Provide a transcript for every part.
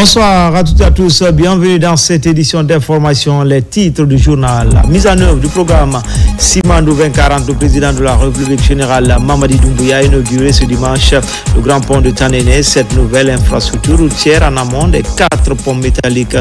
Bonsoir à toutes et à tous, bienvenue dans cette édition d'information, les titres du journal. La mise en œuvre du programme Simandou 2040, le président de la République générale Mamadi Doumbouya a inauguré ce dimanche le grand pont de Tanéné. Cette nouvelle infrastructure routière en amont des 4 ponts métalliques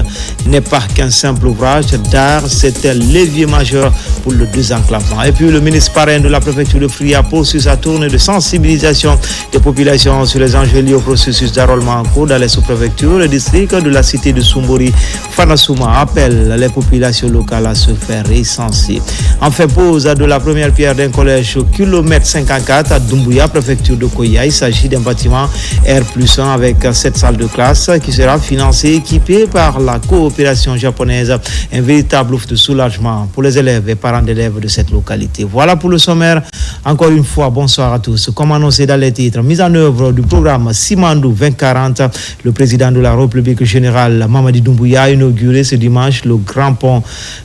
n'est pas qu'un simple ouvrage d'art, c'est un levier majeur pour le désenclavement. Et puis le ministre parrain de la préfecture de Fria poursuit sa tournée de sensibilisation des populations sur les enjeux liés au processus d'enrôlement en cours dans les sous-préfectures. Le district de la cité de Soumbori, Fanasouma, appelle les populations locales à se faire recenser. Enfin, pose de la première pierre d'un collège au kilomètre 54 à Doumbouya, préfecture de Koya. Il s'agit d'un bâtiment R+1 avec 7 salles de classe qui sera financé et équipé par la coopération japonaise. Un véritable ouf de soulagement pour les élèves et parents d'élèves de cette localité. Voilà pour le sommaire. Encore une fois, bonsoir à tous. Comme annoncé dans les titres, mise en œuvre du programme Simandou 2040, le président de la République générale Mamadi Doumbouya a inauguré ce dimanche le grand pont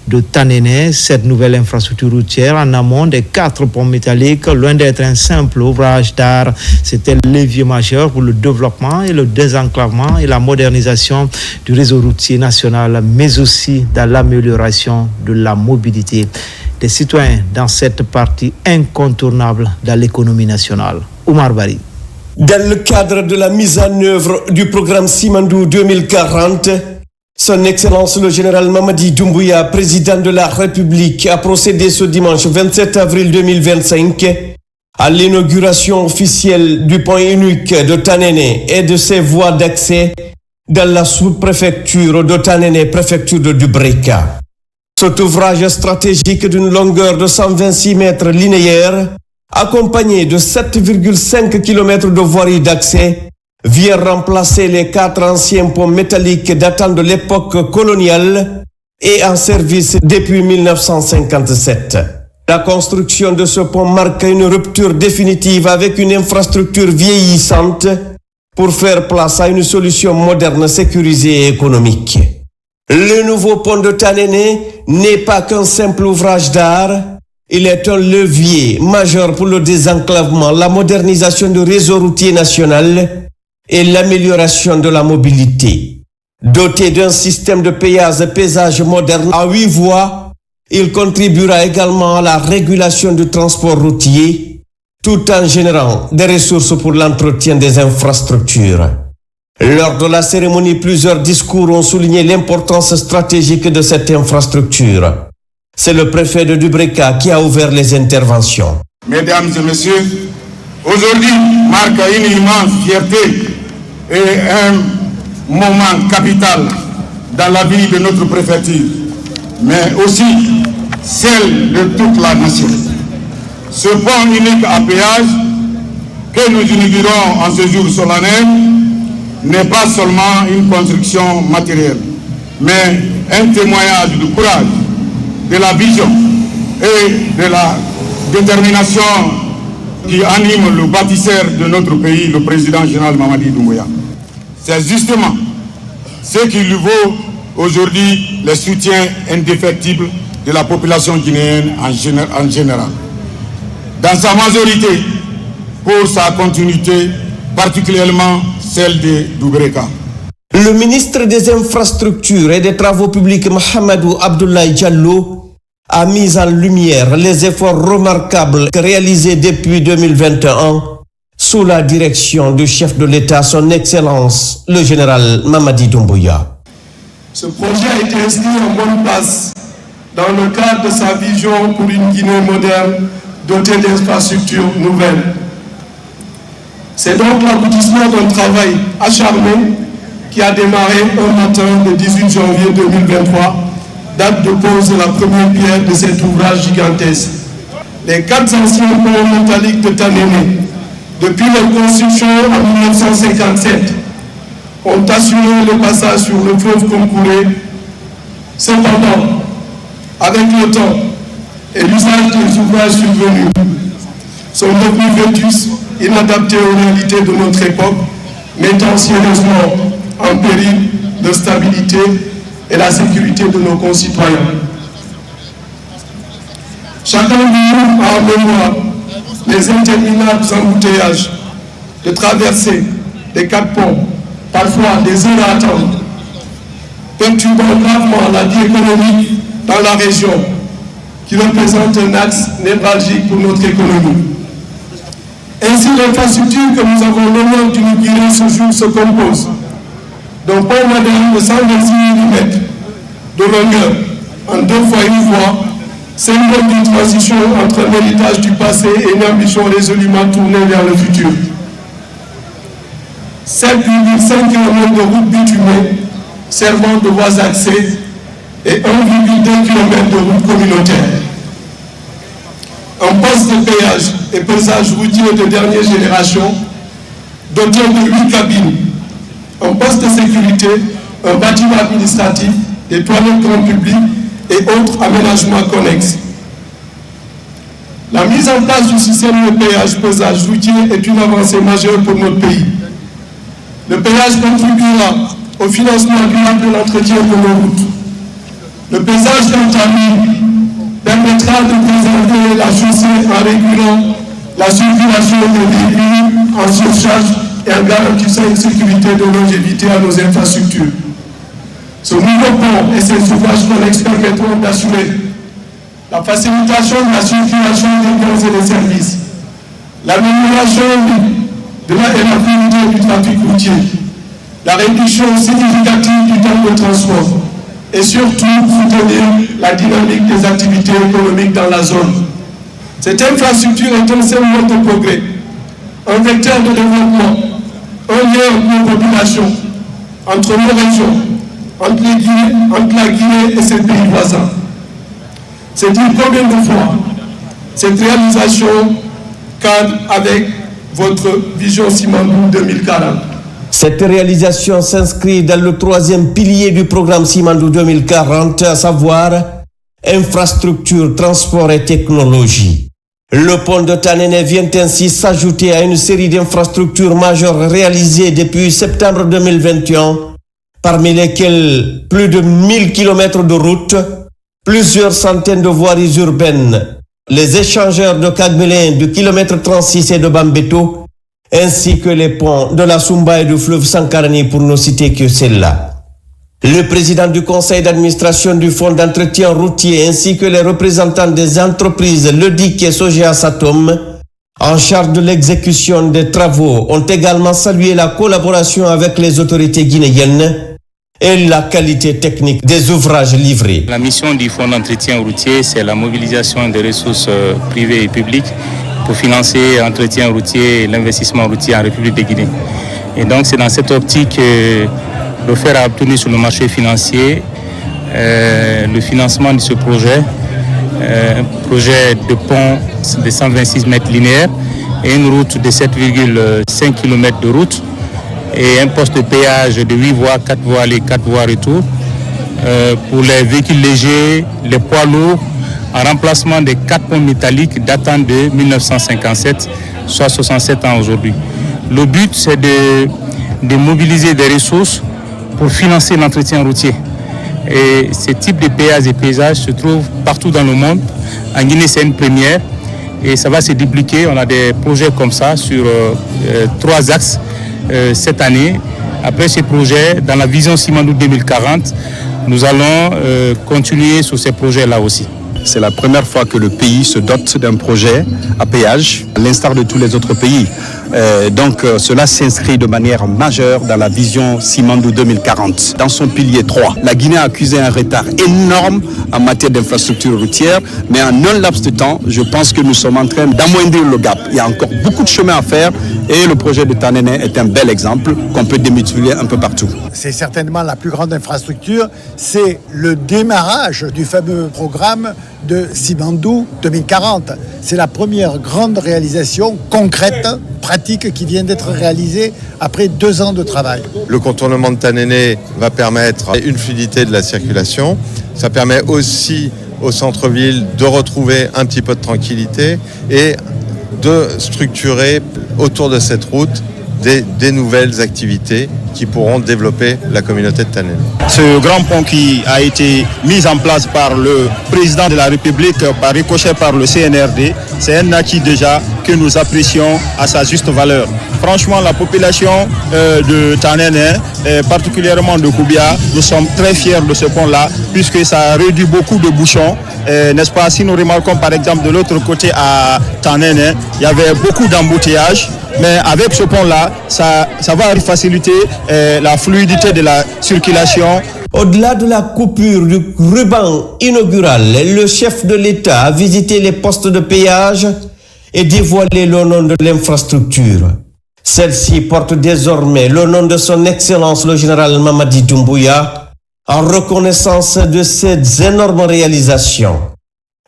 de Tanéné. Cette nouvelle infrastructure routière en amont des 4 ponts métalliques, loin d'être un simple ouvrage d'art, c'était le levier majeur pour le développement et le désenclavement et la modernisation du réseau routier national, mais aussi dans l'amélioration de la mobilité des citoyens dans cette partie incontournable de l'économie nationale. Oumar Bari. Dans le cadre de la mise en œuvre du programme Simandou 2040, Son Excellence le général Mamadi Doumbouya, président de la République, a procédé ce dimanche 27 avril 2025 à l'inauguration officielle du pont unique de Tanéné et de ses voies d'accès dans la sous-préfecture de Tanéné, préfecture de Dubreka. Cet ouvrage stratégique d'une longueur de 126 mètres linéaires, accompagné de 7,5 km de voirie d'accès, vient remplacer les 4 anciens ponts métalliques datant de l'époque coloniale et en service depuis 1957. La construction de ce pont marque une rupture définitive avec une infrastructure vieillissante pour faire place à une solution moderne, sécurisée et économique. Le nouveau pont de Tanéné n'est pas qu'un simple ouvrage d'art. Il est un levier majeur pour le désenclavement, la modernisation du réseau routier national et l'amélioration de la mobilité. Doté d'un système de péage moderne à 8 voies, il contribuera également à la régulation du transport routier, tout en générant des ressources pour l'entretien des infrastructures. Lors de la cérémonie, plusieurs discours ont souligné l'importance stratégique de cette infrastructure. C'est le préfet de Dubreka qui a ouvert les interventions. Mesdames et messieurs, aujourd'hui marque une immense fierté et un moment capital dans la vie de notre préfecture, mais aussi celle de toute la nation. Ce pont unique à péage que nous inaugurons en ce jour solennel n'est pas seulement une construction matérielle, mais un témoignage de courage, de la vision et de la détermination qui anime le bâtisseur de notre pays, le président général Mamadi Doumbouya. C'est justement ce qui lui vaut aujourd'hui le soutien indéfectible de la population guinéenne en général. Dans sa majorité, pour sa continuité, particulièrement celle de Dubreka. Le ministre des Infrastructures et des Travaux publics, Mohamedou Abdoulaye Diallo, a mis en lumière les efforts remarquables réalisés depuis 2021 sous la direction du chef de l'État, son Excellence, le général Mamadi Doumbouya. Ce projet a été inscrit en bonne place dans le cadre de sa vision pour une Guinée moderne dotée d'infrastructures nouvelles. C'est donc l'aboutissement d'un travail acharné qui a démarré un matin le 18 janvier 2023, date de pose de la première pierre de cet ouvrage gigantesque. Les 4 anciens ponts métalliques de Tanéné, depuis leur construction en 1957, ont assuré le passage sur le fleuve Concouré. Cependant, avec le temps et l'usage des ouvrages survenus, sont devenus vétustes, inadaptés aux réalités de notre époque, mettant sérieusement en péril de stabilité et la sécurité de nos concitoyens. Chacun de nous a en mémoire les interminables embouteillages de traversées des 4 ponts, parfois des heures à attendre, perturbant gravement la vie économique dans la région, qui représente un axe névralgique pour notre économie. Ainsi, l'infrastructure que nous avons l'honneur d'inaugurer ce jour se compose d'un pont moderne de 126 mm de longueur en 2 fois 1 voie, symbole d'une transition entre un héritage du passé et une ambition résolument tournée vers le futur. 7,5 km de route bitumée servant de voies accès et 1,2 km de route communautaire. Un poste de péage et pesage routier de dernière génération, doté de 8 cabines, un poste de sécurité, un bâtiment administratif, des toilettes grand public et autres aménagements connexes. La mise en place du système de péage pesage routier est une avancée majeure pour notre pays. Le péage contribuera au financement durable de l'entretien de nos routes. Le pesage quant à lui permettra de préserver la chaussée en régulant la circulation des véhicules en surcharge et en garantissant une sécurité de longévité à nos infrastructures. Ce nouveau pont et ses ouvrages connexes permettront d'assurer la facilitation de la circulation des biens et des services, l'amélioration de la fluidité du trafic routier, la réduction significative du temps de transport et surtout soutenir la dynamique des activités économiques dans la zone. Cette infrastructure est un symbole de progrès, un vecteur de développement, un lien entre nos populations, entre nos régions, entre la Guinée et ses pays voisins. C'est dire combien de fois cette réalisation cadre avec votre vision Simandou 2040. Cette réalisation s'inscrit dans le 3e pilier du programme Simandou 2040, à savoir infrastructure, transport et technologie. Le pont de Tanene vient ainsi s'ajouter à une série d'infrastructures majeures réalisées depuis septembre 2021, parmi lesquelles plus de 1000 km de routes, plusieurs centaines de voiries urbaines, les échangeurs de Kagbelin du kilomètre 36 et de Bambeto, ainsi que les ponts de la Sumba et du fleuve Sankarani pour ne citer que celle-là. Le président du conseil d'administration du fonds d'entretien routier ainsi que les représentants des entreprises Ledic et Sogea Satom en charge de l'exécution des travaux ont également salué la collaboration avec les autorités guinéennes et la qualité technique des ouvrages livrés. La mission du fonds d'entretien routier, c'est la mobilisation des ressources privées et publiques pour financer l'entretien routier et l'investissement routier en République de Guinée. Et donc c'est dans cette optique que l'OFER a obtenu sur le marché financier le financement de ce projet, un projet de pont de 126 mètres linéaires et une route de 7,5 km de route et un poste de péage de 8 voies, 4 voies aller, 4 voies retour pour les véhicules légers, les poids lourds, en remplacement des 4 ponts métalliques datant de 1957, soit 67 ans aujourd'hui. Le but, c'est de mobiliser des ressources pour financer l'entretien routier. Et ce type de péage et paysage se trouve partout dans le monde. En Guinée, c'est une première et ça va se dupliquer. On a des projets comme ça sur 3 axes cette année. Après ces projets, dans la vision Simandou 2040, nous allons continuer sur ces projets-là aussi. C'est la première fois que le pays se dote d'un projet à péage, à l'instar de tous les autres pays. Donc cela s'inscrit de manière majeure dans la vision Simandou 2040. Dans son pilier 3, la Guinée a accusé un retard énorme en matière d'infrastructure routière, mais en un laps de temps, je pense que nous sommes en train d'amoindrir le gap. Il y a encore beaucoup de chemin à faire et le projet de Tanene est un bel exemple qu'on peut démultiplier un peu partout. C'est certainement la plus grande infrastructure, c'est le démarrage du fameux programme de Simandou 2040. C'est la première grande réalisation concrète, pratique, qui vient d'être réalisée après 2 ans de travail. Le contournement de Tanene va permettre une fluidité de la circulation. Ça permet aussi au centre-ville de retrouver un petit peu de tranquillité et de structurer autour de cette route des nouvelles activités qui pourront développer la communauté de Tanene. Ce grand pont qui a été mis en place par le président de la République, par ricochet par le CNRD, c'est un acquis déjà que nous apprécions à sa juste valeur. Franchement, la population de Tanene, particulièrement de Koubia, nous sommes très fiers de ce pont-là, puisque ça a réduit beaucoup de bouchons. N'est-ce pas? Si nous remarquons par exemple de l'autre côté à Tanene, il y avait beaucoup d'embouteillages. Mais avec ce pont-là, ça va faciliter la fluidité de la circulation. Au-delà de la coupure du ruban inaugural, le chef de l'État a visité les postes de péage et dévoilé le nom de l'infrastructure. Celle-ci porte désormais le nom de son Excellence le général Mamadi Doumbouya en reconnaissance de ces énormes réalisations.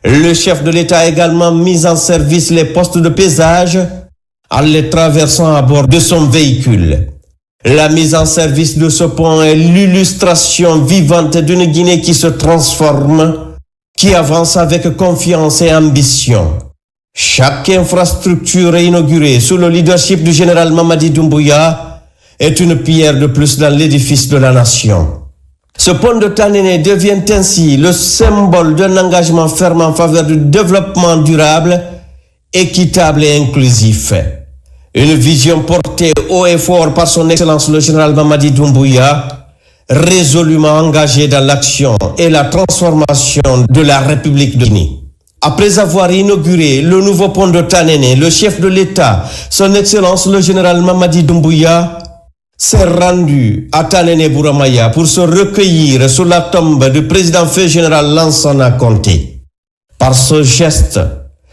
Le chef de l'État a également mis en service les postes de péage en les traversant à bord de son véhicule. La mise en service de ce pont est l'illustration vivante d'une Guinée qui se transforme, qui avance avec confiance et ambition. Chaque infrastructure inaugurée sous le leadership du général Mamadi Doumbouya est une pierre de plus dans l'édifice de la nation. Ce pont de Tanene devient ainsi le symbole d'un engagement ferme en faveur du développement durable, équitable et inclusif. Une vision portée haut et fort par son Excellence le général Mamadi Doumbouya, résolument engagé dans l'action et la transformation de la République de Guinée. Après avoir inauguré le nouveau pont de Tanene, le chef de l'État, son Excellence le général Mamadi Doumbouya, s'est rendu à Tanene Bouramaya pour se recueillir sous la tombe du président fait général Lansana Conté. Par ce geste,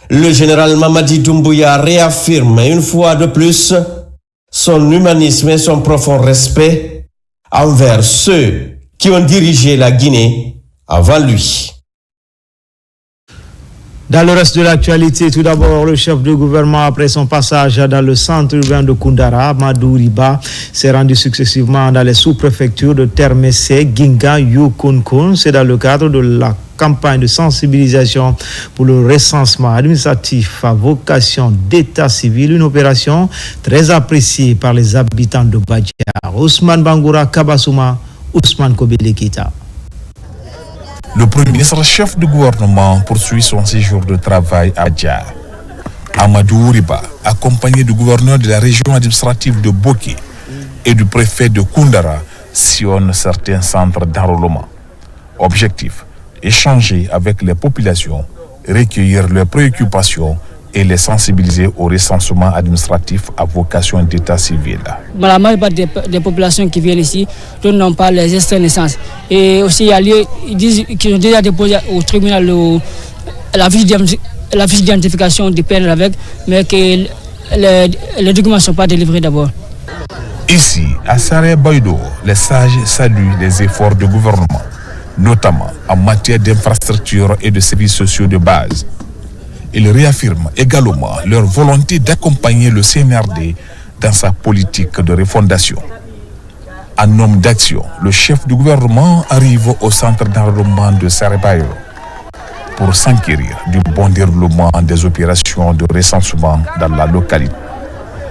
le général Mamadi Doumbouya réaffirme une fois de plus son humanisme et son profond respect envers ceux qui ont dirigé la Guinée avant lui. Dans le reste de l'actualité, tout d'abord, le chef de gouvernement, après son passage dans le centre urbain de Koundara, Amadou Riba, s'est rendu successivement dans les sous-préfectures de Termessé, Ginga, Yukunkun. C'est dans le cadre de la campagne de sensibilisation pour le recensement administratif à vocation d'état civil, une opération très appréciée par les habitants de Badjar. Ousmane Bangoura Kabasouma, Ousmane Kobelekita. Le Premier ministre chef du gouvernement poursuit son séjour de travail à Badjar. Amadou Riba, accompagné du gouverneur de la région administrative de Boké et du préfet de Koundara, sillonne certains centres d'enrôlement. Objectif: échanger avec les populations, recueillir leurs préoccupations et les sensibiliser au recensement administratif à vocation d'état civil. La majorité des populations qui viennent ici n'ont pas les extraits de naissance. Et aussi, ils disent qu'ils ont déjà déposé au tribunal la fiche d'identification du père avec, mais que les documents ne sont pas délivrés d'abord. Ici, à Saré Baïdo, les sages saluent les efforts du gouvernement, notamment en matière d'infrastructures et de services sociaux de base. Ils réaffirment également leur volonté d'accompagner le CNRD dans sa politique de refondation. En homme d'action, le chef du gouvernement arrive au centre d'enrôlement de Sarebayo pour s'enquérir du bon déroulement des opérations de recensement dans la localité.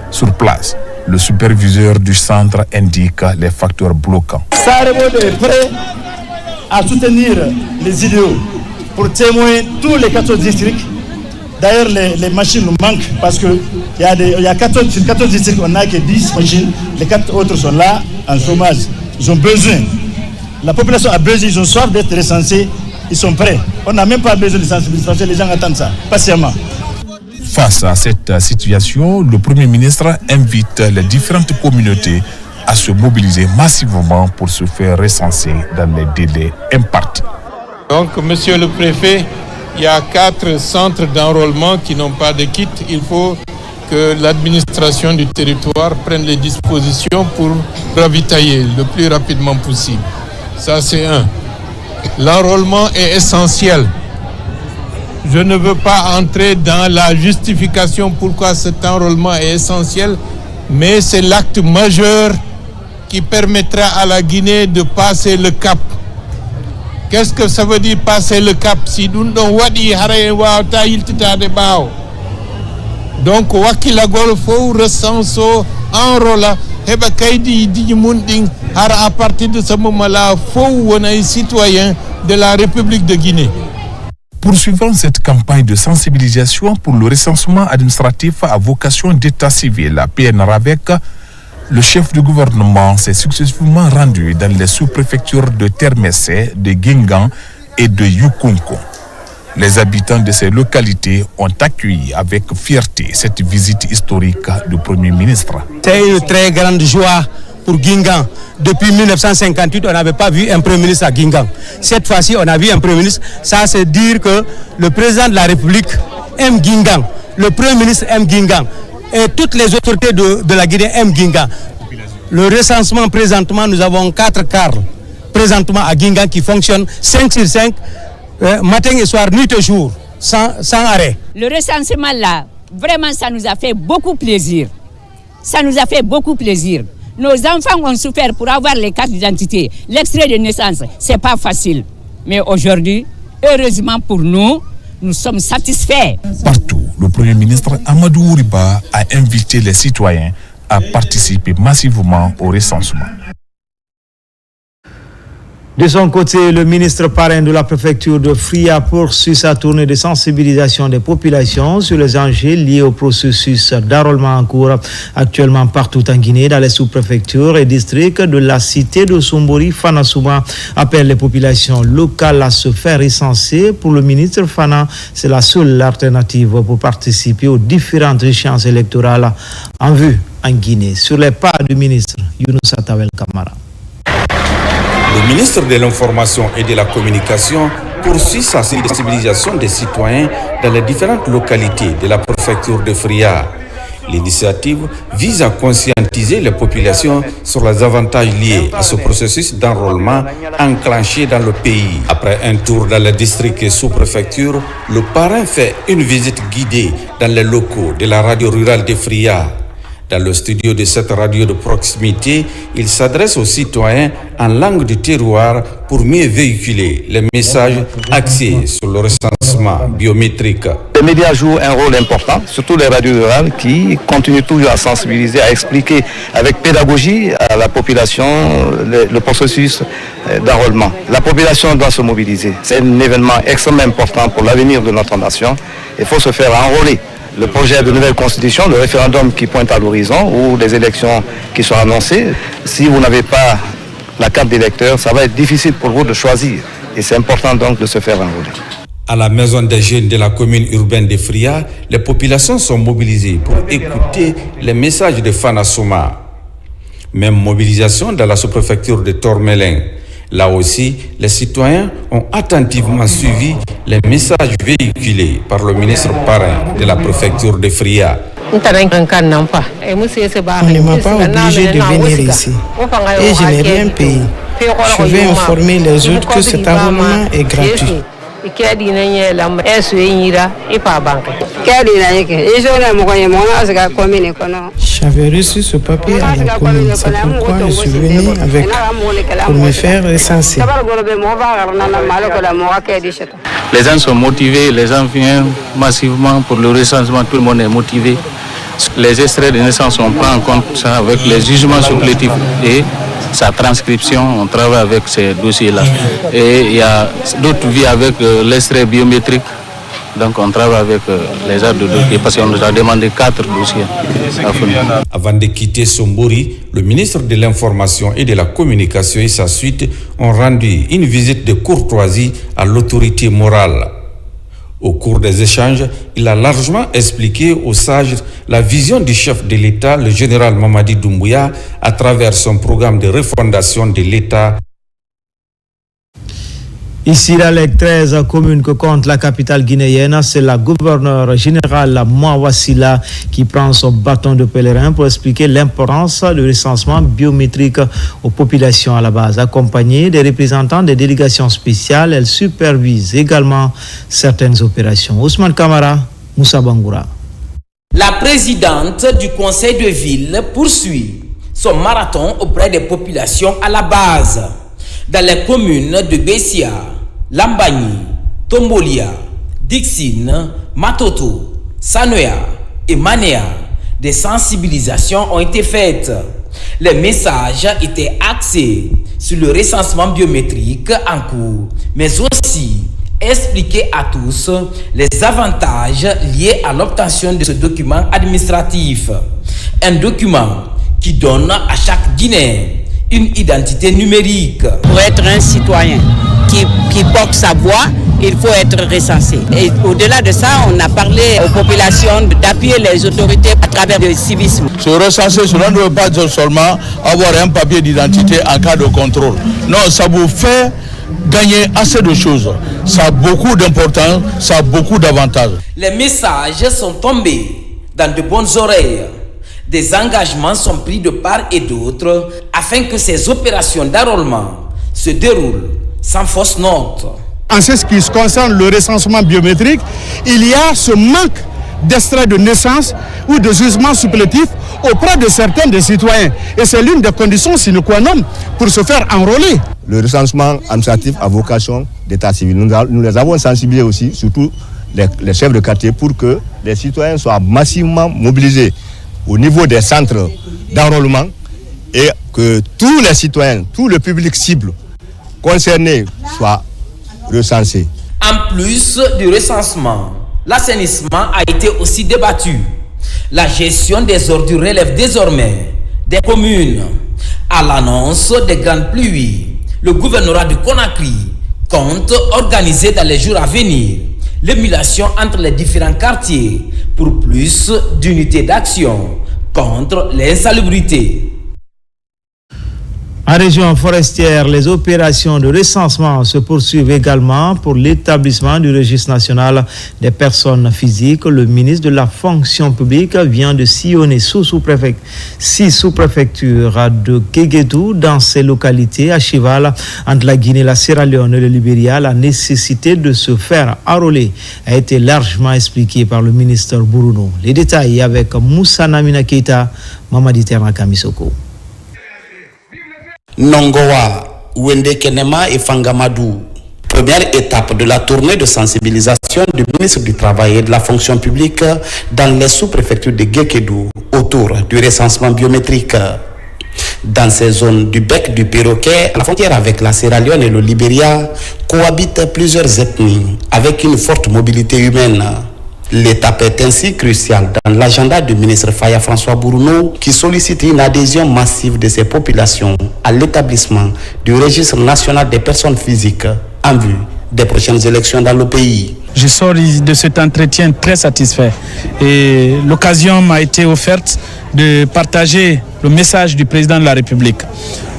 Sur place, le superviseur du centre indique les facteurs bloquants. Sarebayo est prêt à soutenir les idéaux pour témoigner tous les 14 districts. D'ailleurs, les machines nous manquent parce qu'il y a 14 districts, on n'a que 10 machines. Les 4 autres sont là en chômage. Ils ont besoin. La population a besoin, ils ont soif d'être recensés. Ils sont prêts. On n'a même pas besoin de sensibilisation. Les gens attendent ça, patiemment. Face à cette situation, le Premier ministre invite les différentes communautés à se mobiliser massivement pour se faire recenser dans les délais impartis. Donc, monsieur le préfet, il y a 4 centres d'enrôlement qui n'ont pas de kit. Il faut que l'administration du territoire prenne les dispositions pour ravitailler le plus rapidement possible. Ça, c'est un. L'enrôlement est essentiel. Je ne veux pas entrer dans la justification pourquoi cet enrôlement est essentiel, mais c'est l'acte majeur qui permettra à la Guinée de passer le cap. Qu'est-ce que ça veut dire passer le cap? Si nous n'avons pas dit donc wakilagol faut recenser enrôla heba kaydi di mun ding à partir de ce moment-là faut on est citoyen de la République de Guinée. Poursuivant cette campagne de sensibilisation pour le recensement administratif à vocation d'état civil, la PNRAVEC, le chef du gouvernement s'est successivement rendu dans les sous-préfectures de Termessé, de Guingamp et de Yukunko. Les habitants de ces localités ont accueilli avec fierté cette visite historique du Premier ministre. C'est une très grande joie pour Guingamp. Depuis 1958, on n'avait pas vu un Premier ministre à Guingamp. Cette fois-ci, on a vu un Premier ministre. Ça, c'est dire que le président de la République aime Guingamp, le Premier ministre aime Guingamp, et toutes les autorités de la Guinée aiment Guingamp. Le recensement, présentement, nous avons 4 cars présentement à Guingamp qui fonctionnent 5 sur 5, matin et soir, nuit et jour, sans arrêt. Le recensement là, vraiment, ça nous a fait beaucoup plaisir. Ça nous a fait beaucoup plaisir. Nos enfants ont souffert pour avoir les cartes d'identité, l'extrait de naissance. C'est pas facile. Mais aujourd'hui, heureusement pour nous, nous sommes satisfaits. Partout, le Premier ministre Amadou Ouriba a invité les citoyens à participer massivement au recensement. De son côté, le ministre parrain de la préfecture de Fria poursuit sa tournée de sensibilisation des populations sur les enjeux liés au processus d'enrôlement en cours actuellement partout en Guinée, dans les sous-préfectures et districts de la cité de Sombori. Fana Souma appelle les populations locales à se faire recenser. Pour le ministre Fana, c'est la seule alternative pour participer aux différentes échéances électorales en vue en Guinée. Sur les pas du ministre Younoussa Tawel Kamara. Le ministre de l'Information et de la Communication poursuit sa sensibilisation des citoyens dans les différentes localités de la préfecture de Fria. L'initiative vise à conscientiser les populations sur les avantages liés à ce processus d'enrôlement enclenché dans le pays. Après un tour dans les districts et sous-préfectures, le parrain fait une visite guidée dans les locaux de la radio rurale de Fria. Dans le studio de cette radio de proximité, il s'adresse aux citoyens en langue du terroir pour mieux véhiculer les messages axés sur le recensement biométrique. Les médias jouent un rôle important, surtout les radios rurales qui continuent toujours à sensibiliser, à expliquer avec pédagogie à la population le processus d'enrôlement. La population doit se mobiliser. C'est un événement extrêmement important pour l'avenir de notre nation. Il faut se faire enrôler. Le projet de nouvelle constitution, le référendum qui pointe à l'horizon ou les élections qui sont annoncées, si vous n'avez pas la carte d'électeur, ça va être difficile pour vous de choisir. Et c'est important donc de se faire enrôler. À la maison des jeunes de la commune urbaine de Fria, les populations sont mobilisées pour écouter les messages de Fana Souma. Même mobilisation dans la sous-préfecture de Tormelin. Là aussi, les citoyens ont attentivement suivi les messages véhiculés par le ministre parrain de la préfecture de Fria. On ne m'a pas obligé de venir ici et je n'ai rien payé. Je vais informer les autres que cet enrôlement est gratuit. J'avais reçu ce papier à la commune, c'est pourquoi je suis venu avec pour me faire recenser. Les gens sont motivés, les gens viennent massivement pour le recensement, tout le monde est motivé. Les extraits de naissance, on prend en compte ça avec les jugements supplétifs et sa transcription, on travaille avec ces dossiers-là. Et il y a d'autres vies avec l'extrait biométrique. Donc on travaille avec les arts de dossiers parce qu'on nous a demandé 4 dossiers. Avant de quitter Sombori, le ministre de l'Information et de la Communication et sa suite ont rendu une visite de courtoisie à l'autorité morale. Au cours des échanges, il a largement expliqué aux sages la vision du chef de l'État, le général Mamadi Doumbouya, à travers son programme de refondation de l'État. Ici, dans les 13 communes que compte la capitale guinéenne, c'est la gouverneure générale Mouawassila qui prend son bâton de pèlerin pour expliquer l'importance du recensement biométrique aux populations à la base. Accompagnée des représentants des délégations spéciales, elle supervise également certaines opérations. Ousmane Kamara, Moussa Bangoura. La présidente du conseil de ville poursuit son marathon auprès des populations à la base. Dans les communes de Bessia, Lambagni, Tombolia, Dixine, Matoto, Sanoya et Manea, Des sensibilisations ont été faites. Les messages étaient axés sur le recensement biométrique en cours, mais aussi expliquer à tous les avantages liés à l'obtention de ce document administratif. Un document qui donne à chaque Guinéen une identité numérique. Pour être un citoyen qui porte sa voix, il faut être recensé. Et au-delà de ça, on a parlé aux populations d'appuyer les autorités à travers le civisme. Se recenser, cela ne veut pas dire seulement avoir un papier d'identité en cas de contrôle. Non, ça vous fait gagner assez de choses. Ça a beaucoup d'importance, ça a beaucoup d'avantages. Les messages sont tombés dans de bonnes oreilles. Des engagements sont pris de part et d'autre afin que ces opérations d'enrôlement se déroulent sans fausse note. En ce qui concerne le recensement biométrique, il y a ce manque d'extrait de naissance ou de jugement supplétif auprès de certains des citoyens. Et c'est l'une des conditions sine qua non pour se faire enrôler. Le recensement administratif à vocation d'état civil, nous les avons sensibilisés aussi, surtout les chefs de quartier, pour que les citoyens soient massivement mobilisés au niveau des centres d'enrôlement et que tous les citoyens, tout le public cible concerné soient recensés. En plus du recensement, l'assainissement a été aussi débattu. La gestion des ordures relève désormais des communes. À l'annonce des grandes pluies, le gouvernorat de Conakry compte organiser dans les jours à venir l'émulation entre les différents quartiers pour plus d'unités d'action contre l'insalubrité. En région forestière, les opérations de recensement se poursuivent également pour l'établissement du registre national des personnes physiques. Le ministre de la fonction publique vient de sillonner six sous-préfectures de Kéguédou dans ces localités à cheval entre la Guinée, la Sierra Leone et le Libéria. La nécessité de se faire enrôler a été largement expliquée par le ministre Bruno. Les détails avec Moussa Namina Keita, Mamadi Terna Kamisoko. Nongoa, Wende Kenema et Fangamadou. Première étape de la tournée de sensibilisation du ministre du Travail et de la Fonction publique dans les sous-préfectures de Guékédou autour du recensement biométrique. Dans ces zones du bec du perroquet, à la frontière avec la Sierra Leone et le Libéria, cohabitent plusieurs ethnies avec une forte mobilité humaine. L'étape est ainsi cruciale dans l'agenda du ministre Faya François Bruno qui sollicite une adhésion massive de ces populations à l'établissement du registre national des personnes physiques en vue des prochaines élections dans le pays. Je sors de cet entretien très satisfait et l'occasion m'a été offerte de partager le message du président de la République.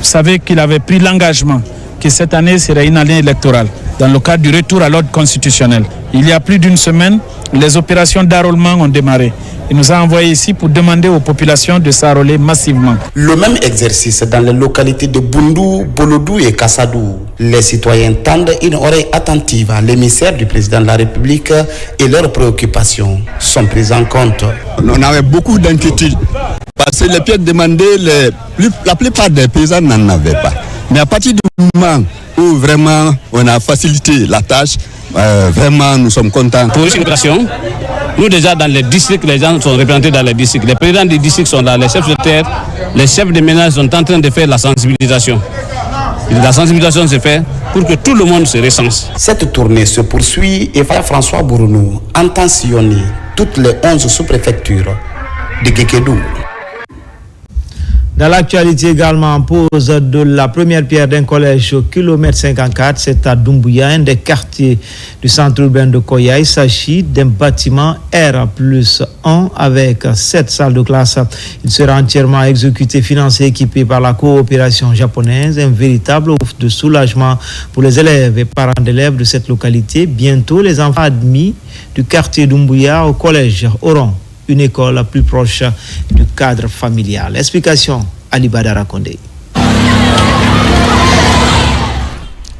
Vous savez qu'il avait pris l'engagement que cette année serait une année électorale dans le cadre du retour à l'ordre constitutionnel. Il y a plus d'une semaine, les opérations d'enrôlement ont démarré. Il nous a envoyés ici pour demander aux populations de s'enrôler massivement. Le même exercice dans les localités de Boundou, Bolodou et Kassadou. Les citoyens tendent une oreille attentive à l'émissaire du président de la République et leurs préoccupations sont prises en compte. On avait beaucoup d'inquiétudes parce que les pièces demandées, la plupart des paysans n'en avaient pas. Mais à partir du moment où vraiment on a facilité la tâche, vraiment nous sommes contents. Pour une opération, nous déjà dans les districts, les gens sont représentés dans les districts. Les présidents des districts sont là, les chefs de terre, les chefs de ménage sont en train de faire la sensibilisation. Et la sensibilisation se fait pour que tout le monde se recense. Cette tournée se poursuit et François Bruno entend sillonner toutes les 11 sous-préfectures de Guékédou. Dans l'actualité également, pose de la première pierre d'un collège au kilomètre 54, c'est à Doumbouya, un des quartiers du centre urbain de Koya. Il s'agit d'un bâtiment R+1 avec 7 salles de classe. Il sera entièrement exécuté, financé, équipé par la coopération japonaise, un véritable offre de soulagement pour les élèves et parents d'élèves de cette localité. Bientôt, les enfants admis du quartier Doumbouya au collège auront une école plus proche du cadre familial. Explication, Ali Badara Kondé.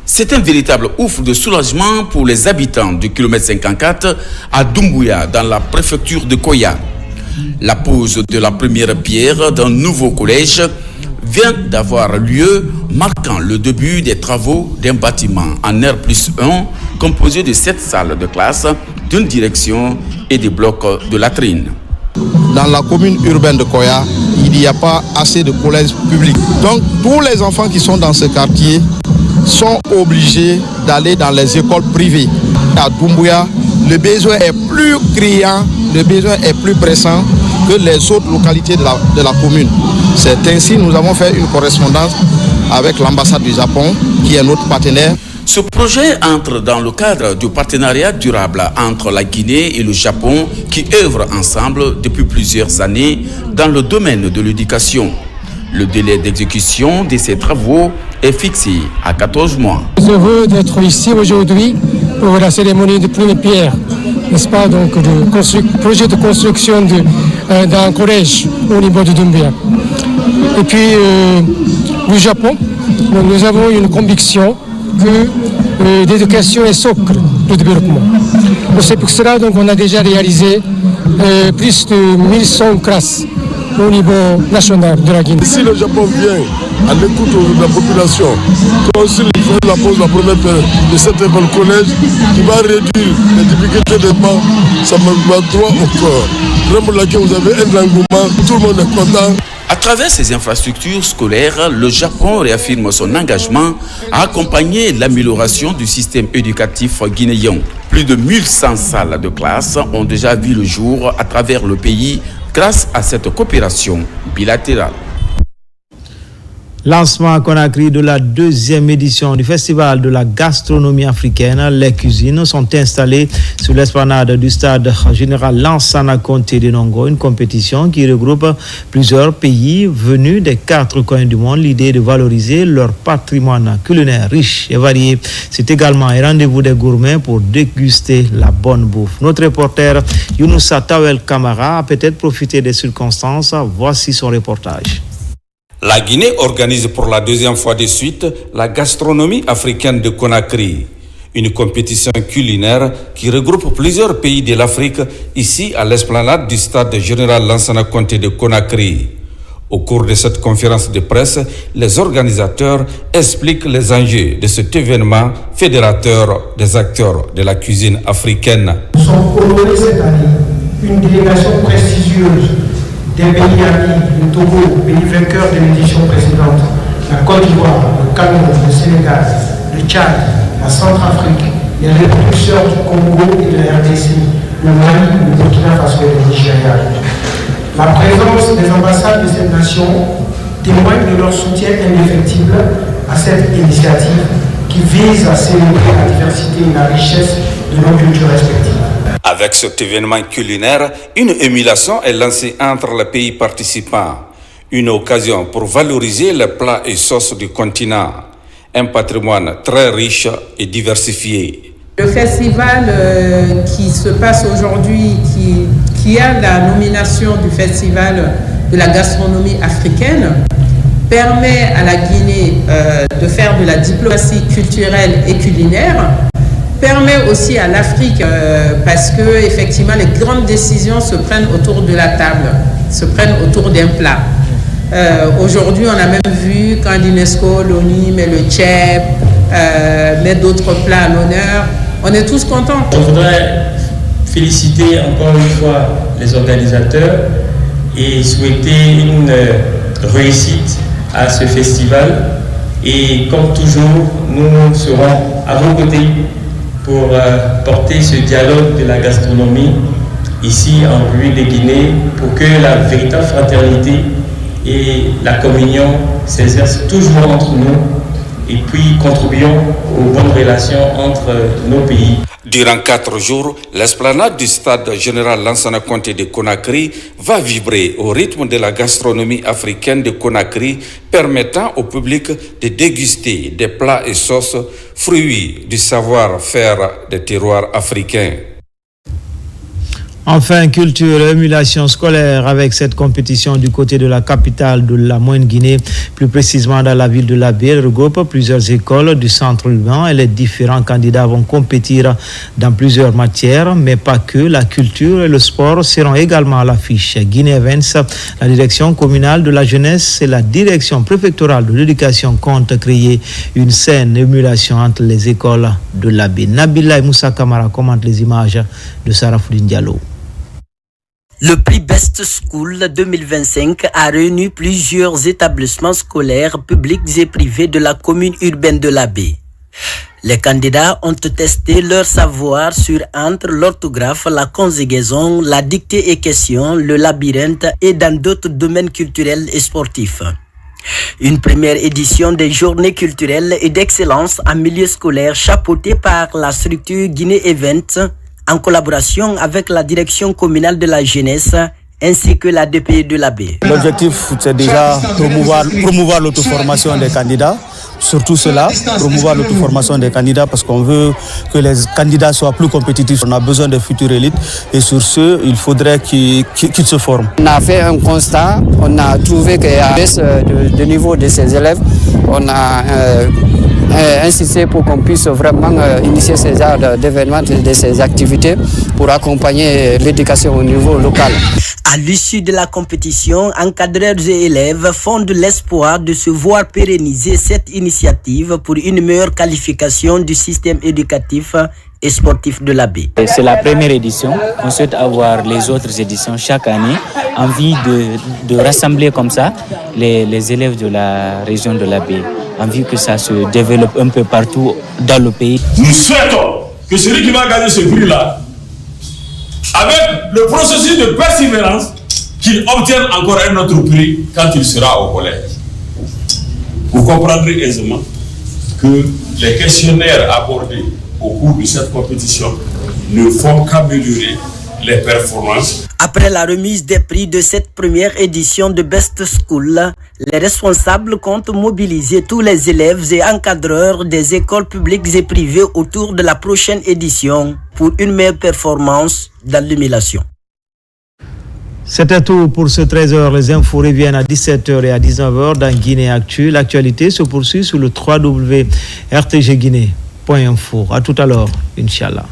C'est un véritable ouf de soulagement pour les habitants du kilomètre 54 à Doumbouya, dans la préfecture de Koya. La pose de la première pierre d'un nouveau collège vient d'avoir lieu, marquant le début des travaux d'un bâtiment en R+1 composé de 7 salles de classe, d'une direction et des blocs de latrines. dans la commune urbaine de Koya, il n'y a pas assez de collèges publics. Donc tous les enfants qui sont dans ce quartier sont obligés d'aller dans les écoles privées. À Doumbouya, le besoin est plus criant, le besoin est plus pressant que les autres localités de la commune. C'est ainsi que nous avons fait une correspondance avec l'ambassade du Japon, qui est notre partenaire. Ce projet entre dans le cadre du partenariat durable entre la Guinée et le Japon qui œuvrent ensemble depuis plusieurs années dans le domaine de l'éducation. Le délai d'exécution de ces travaux est fixé à 14 mois. Je veux d'être ici aujourd'hui pour la cérémonie de plume pierre, n'est-ce pas, donc le projet de construction d'un collège au niveau de Doumbouya. Et puis le Japon, nous avons une conviction que l'éducation est socle du développement. C'est pour cela qu'on a déjà réalisé plus de 1100 classes au niveau national de la Guinée. Si le Japon vient à l'écoute de la population, toi aussi il faut la pose la première de cette école collège qui va réduire les difficultés des bancs, ça me va droit au corps. Vraiment là que vous avez un engouement, tout le monde est content. À travers ces infrastructures scolaires, le Japon réaffirme son engagement à accompagner l'amélioration du système éducatif guinéen. Plus de 1100 salles de classe ont déjà vu le jour à travers le pays grâce à cette coopération bilatérale. Lancement à Conakry de la 2e édition du Festival de la gastronomie africaine. Les cuisines sont installées sur l'esplanade du stade général Lansana Conté de Nongo, une compétition qui regroupe plusieurs pays venus des 4 coins du monde. L'idée de valoriser leur patrimoine culinaire riche et varié. C'est également un rendez-vous des gourmets pour déguster la bonne bouffe. Notre reporter Younoussa Tawel Kamara a peut-être profité des circonstances. Voici son reportage. La Guinée organise pour la 2e fois de suite la gastronomie africaine de Conakry, une compétition culinaire qui regroupe plusieurs pays de l'Afrique ici à l'esplanade du stade général Lansana Conté de Conakry. Au cours de cette conférence de presse, les organisateurs expliquent les enjeux de cet événement fédérateur des acteurs de la cuisine africaine. Nous sommes honorés cette année, une délégation prestigieuse des pays amis, le Togo, pays vainqueur de l'édition précédente, la Côte d'Ivoire, le Cameroun, le Sénégal, le Tchad, la Centrafrique, les républicains du Congo et de la RDC, le Mali, le Burkina Faso et le Nigeria. La présence des ambassades de cette nation témoigne de leur soutien indéfectible à cette initiative qui vise à célébrer la diversité et la richesse de nos cultures respectives. Avec cet événement culinaire, une émulation est lancée entre les pays participants. Une occasion pour valoriser les plats et sauces du continent. Un patrimoine très riche et diversifié. Le festival qui se passe aujourd'hui, qui a la nomination du Festival de la gastronomie africaine, permet à la Guinée de faire de la diplomatie culturelle et culinaire, permet aussi à l'Afrique, parce que effectivement les grandes décisions se prennent autour de la table, se prennent autour d'un plat. Aujourd'hui, on a même vu quand l'UNESCO, l'ONU met le tchèp, met d'autres plats à l'honneur. On est tous contents. Je voudrais féliciter encore une fois les organisateurs et souhaiter une réussite à ce festival. Et comme toujours, nous serons à vos côtés pour porter ce dialogue de la gastronomie ici en République de Guinée pour que la véritable fraternité et la communion s'exercent toujours entre nous et puis contribuons aux bonnes relations entre nos pays. Durant 4 jours, l'esplanade du stade général Lansana Conté de Conakry va vibrer au rythme de la gastronomie africaine de Conakry, permettant au public de déguster des plats et sauces fruits du savoir-faire des terroirs africains. Enfin, culture et émulation scolaire avec cette compétition du côté de la capitale de la Moyenne-Guinée, plus précisément dans la ville de Labé. Elle regroupe plusieurs écoles du centre urbain et les différents candidats vont compétir dans plusieurs matières, mais pas que. La culture et le sport seront également à l'affiche. Guinée Events, la direction communale de la jeunesse et la direction préfectorale de l'éducation comptent créer une saine émulation entre les écoles de Labé. Nabila et Moussa Kamara commentent les images de Sarah Foudine Diallo. Le prix Best School 2025 a réuni plusieurs établissements scolaires publics et privés de la commune urbaine de La Baie. Les candidats ont testé leur savoir sur entre l'orthographe, la conjugaison, la dictée et question, le labyrinthe et dans d'autres domaines culturels et sportifs. Une première édition des journées culturelles et d'excellence en milieu scolaire chapeautée par la structure Guinée Events en collaboration avec la direction communale de la jeunesse ainsi que la DPE de La Baie. L'objectif, c'est déjà promouvoir l'auto-formation des candidats, surtout cela, promouvoir l'auto-formation des candidats parce qu'on veut que les candidats soient plus compétitifs. On a besoin de futures élites et sur ce, il faudrait qu'ils se forment. On a fait un constat, on a trouvé qu'il y a une baisse de niveau de ces élèves. On a insisté pour qu'on puisse vraiment initier ces genres d'événements, de ces activités pour accompagner l'éducation au niveau local. À l'issue de la compétition, encadreurs et élèves font de l'espoir de se voir pérenniser cette initiative pour une meilleure qualification du système éducatif et sportif de La Baie. C'est la première édition. On souhaite avoir les autres éditions chaque année. Envie de rassembler comme ça les élèves de la région de La Baie. Envie que ça se développe un peu partout dans le pays. Nous souhaitons que celui qui va gagner ce prix-là, avec le processus de persévérance, qu'il obtienne encore un autre prix quand il sera au collège. Vous comprendrez aisément que les questionnaires abordés au cours de cette compétition ne font qu'améliorer les performances. Après la remise des prix de cette première édition de Best School, les responsables comptent mobiliser tous les élèves et encadreurs des écoles publiques et privées autour de la prochaine édition pour une meilleure performance dans l'émulation. C'était tout pour ce 13h. Les infos reviennent à 17h et à 19h dans Guinée Actu. L'actualité se poursuit sur le www.rtgguinée.info. À tout à l'heure, Inch'Allah.